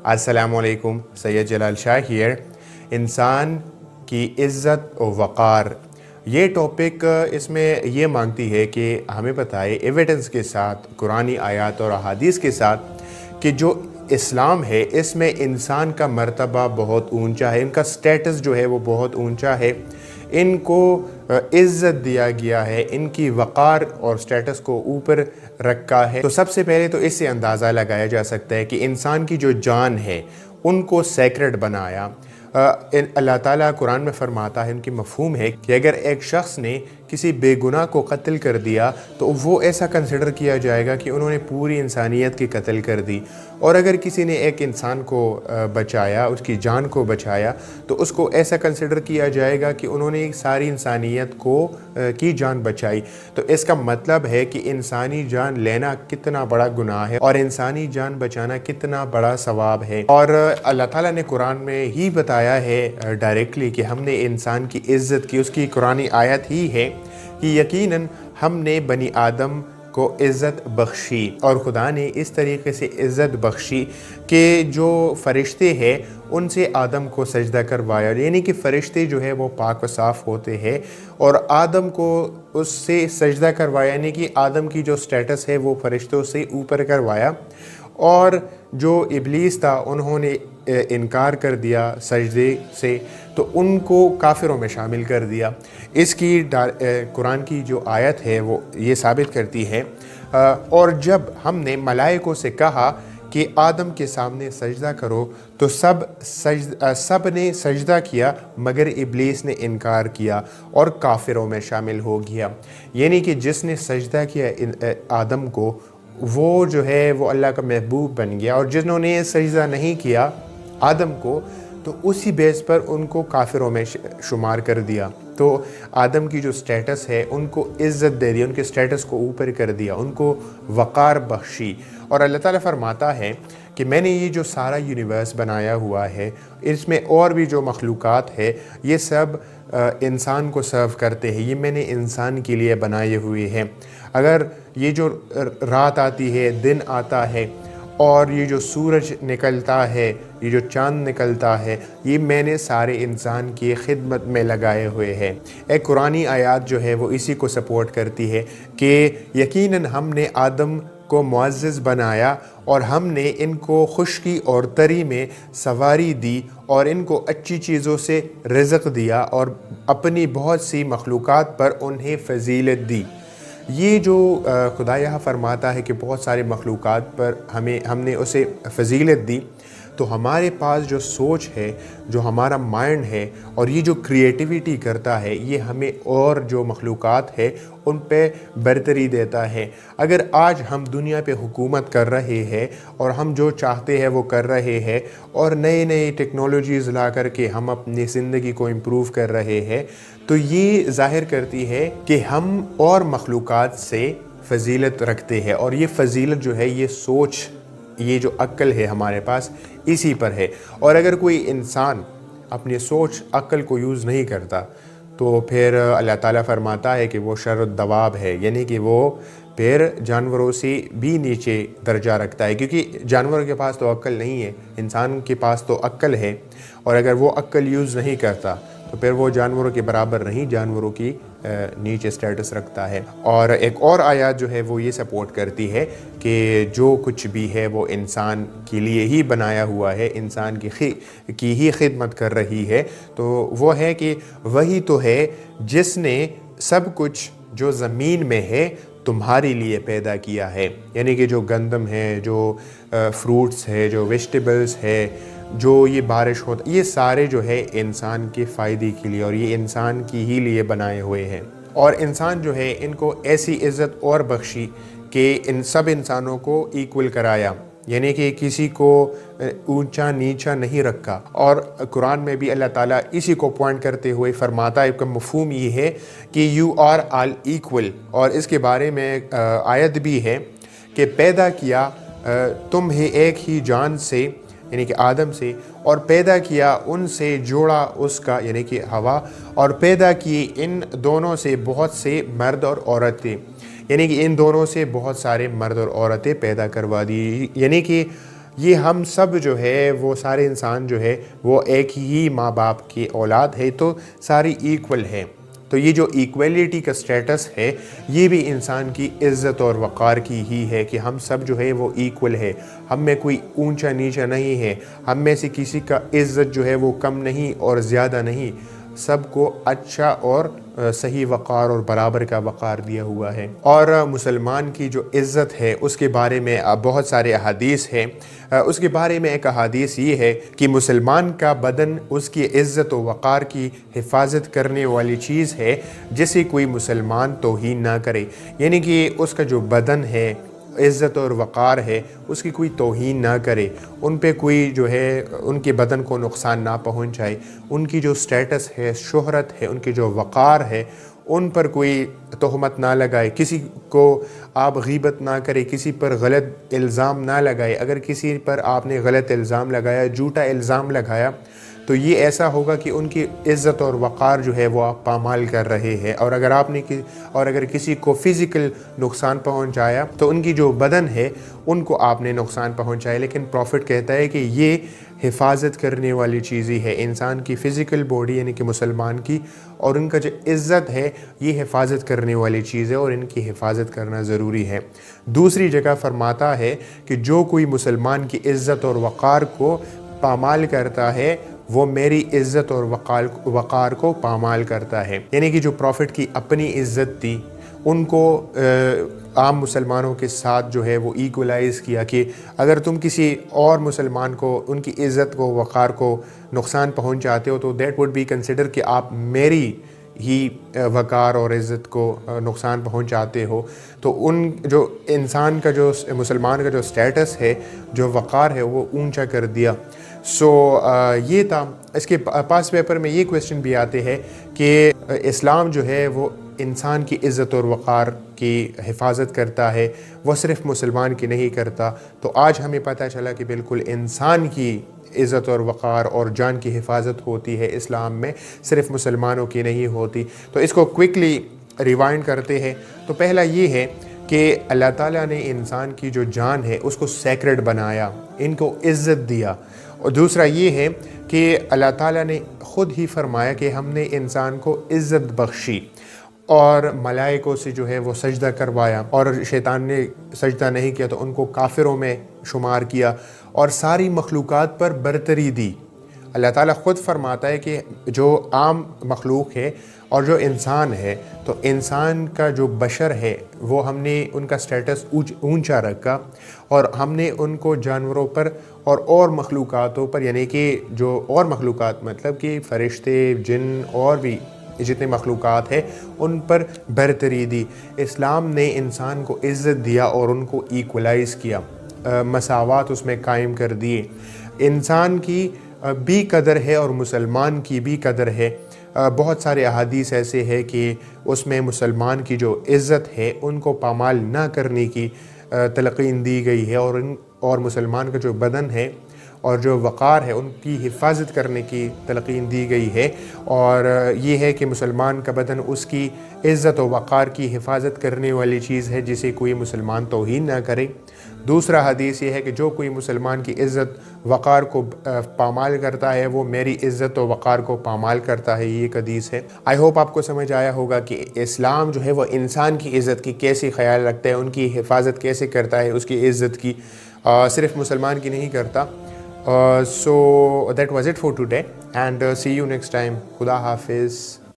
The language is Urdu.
السلام علیکم، سید جلال شاہ ہیئر۔ انسان کی عزت و وقار، یہ ٹاپک اس میں یہ مانگتی ہے کہ ہمیں بتائے ایویڈنس کے ساتھ، قرآنی آیات اور احادیث کے ساتھ، کہ جو اسلام ہے اس میں انسان کا مرتبہ بہت اونچا ہے، ان کا سٹیٹس جو ہے وہ بہت اونچا ہے، ان کو عزت دیا گیا ہے، ان کی وقار اور سٹیٹس کو اوپر رکھا ہے۔ تو سب سے پہلے تو اس سے اندازہ لگایا جا سکتا ہے کہ انسان کی جو جان ہے ان کو سیکرڈ بنایا۔ اللہ تعالیٰ قرآن میں فرماتا ہے، ان کی مفہوم ہے کہ اگر ایک شخص نے کسی بے گناہ کو قتل کر دیا تو وہ ایسا کنسیڈر کیا جائے گا کہ انہوں نے پوری انسانیت کی قتل کر دی، اور اگر کسی نے ایک انسان کو بچایا، اس کی جان کو بچایا، تو اس کو ایسا کنسیڈر کیا جائے گا کہ انہوں نے ساری انسانیت کی جان بچائی۔ تو اس کا مطلب ہے کہ انسانی جان لینا کتنا بڑا گناہ ہے اور انسانی جان بچانا کتنا بڑا ثواب ہے۔ اور اللہ تعالیٰ نے قرآن میں ہی بتایا ہے ڈائریکٹلی کہ ہم نے انسان کی عزت کی، اس کی قرآنی آیت ہی ہے کہ یقیناً ہم نے بنی آدم کو عزت بخشی، اور خدا نے اس طریقے سے عزت بخشی کہ جو فرشتے ہیں ان سے آدم کو سجدہ کروایا، یعنی کہ فرشتے جو ہے وہ پاک و صاف ہوتے ہیں، اور آدم کو اس سے سجدہ کروایا، یعنی کہ آدم کی جو سٹیٹس ہے وہ فرشتوں سے اوپر کروایا، اور جو ابلیس تھا انہوں نے انکار کر دیا سجدے سے، تو ان کو کافروں میں شامل کر دیا۔ اس کی قرآن کی جو آیت ہے وہ یہ ثابت کرتی ہے۔ اور جب ہم نے ملائکوں سے کہا کہ آدم کے سامنے سجدہ کرو تو سب نے سجدہ کیا مگر ابلیس نے انکار کیا اور کافروں میں شامل ہو گیا، یعنی کہ جس نے سجدہ کیا آدم کو وہ جو ہے وہ اللہ کا محبوب بن گیا، اور جنہوں نے سجدہ نہیں کیا آدم کو تو اسی بیس پر ان کو کافروں میں شمار کر دیا۔ تو آدم کی جو سٹیٹس ہے ان کو عزت دے دی، ان کے سٹیٹس کو اوپر کر دیا، ان کو وقار بخشی۔ اور اللہ تعالیٰ فرماتا ہے کہ میں نے یہ جو سارا یونیورس بنایا ہوا ہے، اس میں اور بھی جو مخلوقات ہے یہ سب انسان کو سرو کرتے ہیں، یہ میں نے انسان کے لیے بنائے ہوئے ہیں۔ اگر یہ جو رات آتی ہے، دن آتا ہے، اور یہ جو سورج نکلتا ہے، یہ جو چاند نکلتا ہے، یہ میں نے سارے انسان کی خدمت میں لگائے ہوئے ہیں۔ ایک قرآنی آیات جو ہے وہ اسی کو سپورٹ کرتی ہے کہ یقیناً ہم نے آدم کو معزز بنایا، اور ہم نے ان کو خشکی اور تری میں سواری دی، اور ان کو اچھی چیزوں سے رزق دیا، اور اپنی بہت سی مخلوقات پر انہیں فضیلت دی۔ یہ جو خدا یہاں فرماتا ہے کہ بہت سارے مخلوقات پر ہم نے اسے فضیلت دی، تو ہمارے پاس جو سوچ ہے، جو ہمارا مائنڈ ہے، اور یہ جو کریٹیویٹی کرتا ہے، یہ ہمیں اور جو مخلوقات ہے ان پہ برتری دیتا ہے۔ اگر آج ہم دنیا پہ حکومت کر رہے ہیں اور ہم جو چاہتے ہیں وہ کر رہے ہیں، اور نئے نئے ٹیکنالوجیز لا کر کے ہم اپنی زندگی کو امپروو کر رہے ہیں، تو یہ ظاہر کرتی ہے کہ ہم اور مخلوقات سے فضیلت رکھتے ہیں، اور یہ فضیلت جو ہے، یہ سوچ، یہ جو عقل ہے ہمارے پاس، اسی پر ہے۔ اور اگر کوئی انسان اپنی سوچ، عقل کو یوز نہیں کرتا تو پھر اللہ تعالیٰ فرماتا ہے کہ وہ شر الدواب ہے، یعنی کہ وہ پھر جانوروں سے بھی نیچے درجہ رکھتا ہے، کیونکہ جانوروں کے پاس تو عقل نہیں ہے، انسان کے پاس تو عقل ہے، اور اگر وہ عقل یوز نہیں کرتا تو پھر وہ جانوروں کے برابر نہیں، جانوروں کی نیچے سٹیٹس رکھتا ہے۔ اور ایک اور آیات جو ہے وہ یہ سپورٹ کرتی ہے کہ جو کچھ بھی ہے وہ انسان کے لیے ہی بنایا ہوا ہے، انسان کی ہی خدمت کر رہی ہے، تو وہ ہے کہ وہی تو ہے جس نے سب کچھ جو زمین میں ہے تمہارے لیے پیدا کیا ہے، یعنی کہ جو گندم ہے، جو فروٹس ہے، جو ویجیٹیبلز ہے، جو یہ بارش ہوتا، یہ سارے جو ہے انسان کے فائدے کے لیے، اور یہ انسان کی ہی لیے بنائے ہوئے ہیں۔ اور انسان جو ہے ان کو ایسی عزت اور بخشی کہ ان سب انسانوں کو ایکول کرایا، یعنی کہ کسی کو اونچا نیچا نہیں رکھا۔ اور قرآن میں بھی اللہ تعالیٰ اسی کو پوائنٹ کرتے ہوئے فرماتا ہے کہ مفہوم یہ ہے کہ یو آر آل ایکول، اور اس کے بارے میں آیت بھی ہے کہ پیدا کیا تمہیں ایک ہی جان سے، یعنی کہ آدم سے، اور پیدا کیا ان سے جوڑا اس کا، یعنی کہ ہوا، اور پیدا کی ان دونوں سے بہت سے مرد اور عورتیں، یعنی کہ ان دونوں سے بہت سارے مرد اور عورتیں پیدا کروا دی، یعنی کہ یہ ہم سب جو ہے وہ سارے انسان جو ہے وہ ایک ہی ماں باپ کی اولاد ہے، تو ساری ایکول ہے۔ تو یہ جو ایکویلٹی کا سٹیٹس ہے یہ بھی انسان کی عزت اور وقار کی ہی ہے کہ ہم سب جو ہے وہ ایکول ہے، ہم میں کوئی اونچا نیچا نہیں ہے، ہم میں سے کسی کا عزت جو ہے وہ کم نہیں اور زیادہ نہیں، سب کو اچھا اور صحیح وقار اور برابر کا وقار دیا ہوا ہے۔ اور مسلمان کی جو عزت ہے اس کے بارے میں بہت سارے احادیث ہیں۔ اس کے بارے میں ایک احادیث یہ ہے کہ مسلمان کا بدن اس کی عزت و وقار کی حفاظت کرنے والی چیز ہے جسے کوئی مسلمان توہین نہ کرے، یعنی کہ اس کا جو بدن ہے، عزت اور وقار ہے، اس کی کوئی توہین نہ کرے، ان پہ کوئی جو ہے ان کے بدن کو نقصان نہ پہنچائے، ان کی جو سٹیٹس ہے، شہرت ہے، ان کی جو وقار ہے، ان پر کوئی تہمت نہ لگائے، کسی کو آپ غیبت نہ کرے، کسی پر غلط الزام نہ لگائے۔ اگر کسی پر آپ نے غلط الزام لگایا، جھوٹا الزام لگایا، تو یہ ایسا ہوگا کہ ان کی عزت اور وقار جو ہے وہ آپ پامال کر رہے ہیں۔ اور اگر کسی کو فزیکل نقصان پہنچایا تو ان کی جو بدن ہے ان کو آپ نے نقصان پہنچایا، لیکن پروفٹ کہتا ہے کہ یہ حفاظت کرنے والی چیز ہی ہے، انسان کی فزیکل باڈی یعنی کہ مسلمان کی، اور ان کا جو عزت ہے یہ حفاظت کرنے والی چیز ہے اور ان کی حفاظت کرنا ضروری ہے۔ دوسری جگہ فرماتا ہے کہ جو کوئی مسلمان کی عزت اور وقار کو پامال کرتا ہے وہ میری عزت اور وقار کو پامال کرتا ہے، یعنی کہ جو پروفٹ کی اپنی عزت تھی ان کو عام مسلمانوں کے ساتھ جو ہے وہ ایکولائز کیا کہ اگر تم کسی اور مسلمان کو ان کی عزت کو وقار کو نقصان پہنچاتے ہو تو دیٹ وڈ بی کنسیڈر کہ آپ میری ہی وقار اور عزت کو نقصان پہنچاتے ہو۔ تو ان جو انسان کا جو مسلمان کا جو سٹیٹس ہے، جو وقار ہے، وہ اونچا کر دیا۔ یہ تھا۔ اس کے پاس پیپر میں یہ کویسچن بھی آتے ہیں کہ اسلام جو ہے وہ انسان کی عزت اور وقار کی حفاظت کرتا ہے، وہ صرف مسلمان کی نہیں کرتا۔ تو آج ہمیں پتہ چلا کہ بالکل انسان کی عزت اور وقار اور جان کی حفاظت ہوتی ہے اسلام میں، صرف مسلمانوں کی نہیں ہوتی۔ تو اس کو کوئکلی ریوائنڈ کرتے ہیں۔ تو پہلا یہ ہے کہ اللہ تعالیٰ نے انسان کی جو جان ہے اس کو سیکرڈ بنایا، ان کو عزت دیا۔ اور دوسرا یہ ہے کہ اللہ تعالیٰ نے خود ہی فرمایا کہ ہم نے انسان کو عزت بخشی، اور ملائکوں سے جو ہے وہ سجدہ کروایا، اور شیطان نے سجدہ نہیں کیا تو ان کو کافروں میں شمار کیا، اور ساری مخلوقات پر برتری دی۔ اللہ تعالیٰ خود فرماتا ہے کہ جو عام مخلوق ہے اور جو انسان ہے، تو انسان کا جو بشر ہے وہ ہم نے ان کا سٹیٹس اونچا رکھا، اور ہم نے ان کو جانوروں پر اور مخلوقاتوں پر، یعنی کہ جو اور مخلوقات مطلب کہ فرشتے، جن اور بھی جتنے مخلوقات ہیں ان پر برتری دی۔ اسلام نے انسان کو عزت دیا اور ان کو ایکولائز کیا، مساوات اس میں قائم کر دیے۔ انسان کی بھی قدر ہے اور مسلمان کی بھی قدر ہے۔ بہت سارے احادیث ایسے ہیں کہ اس میں مسلمان کی جو عزت ہے ان کو پامال نہ کرنے کی تلقین دی گئی ہے، اور مسلمان کا جو بدن ہے اور جو وقار ہے ان کی حفاظت کرنے کی تلقین دی گئی ہے، اور یہ ہے کہ مسلمان کا بدن اس کی عزت و وقار کی حفاظت کرنے والی چیز ہے جسے کوئی مسلمان توہین نہ کرے۔ دوسرا حدیث یہ ہے کہ جو کوئی مسلمان کی عزت وقار کو پامال کرتا ہے وہ میری عزت و وقار کو پامال کرتا ہے، یہ ایک حدیث ہے۔ آئی ہوپ آپ کو سمجھ آیا ہوگا کہ اسلام جو ہے وہ انسان کی عزت کی کیسے خیال رکھتا ہے، ان کی حفاظت کیسے کرتا ہے، اس کی عزت کی، صرف مسلمان کی نہیں کرتا۔ So that was it for today, and see you next time. Khuda Hafiz.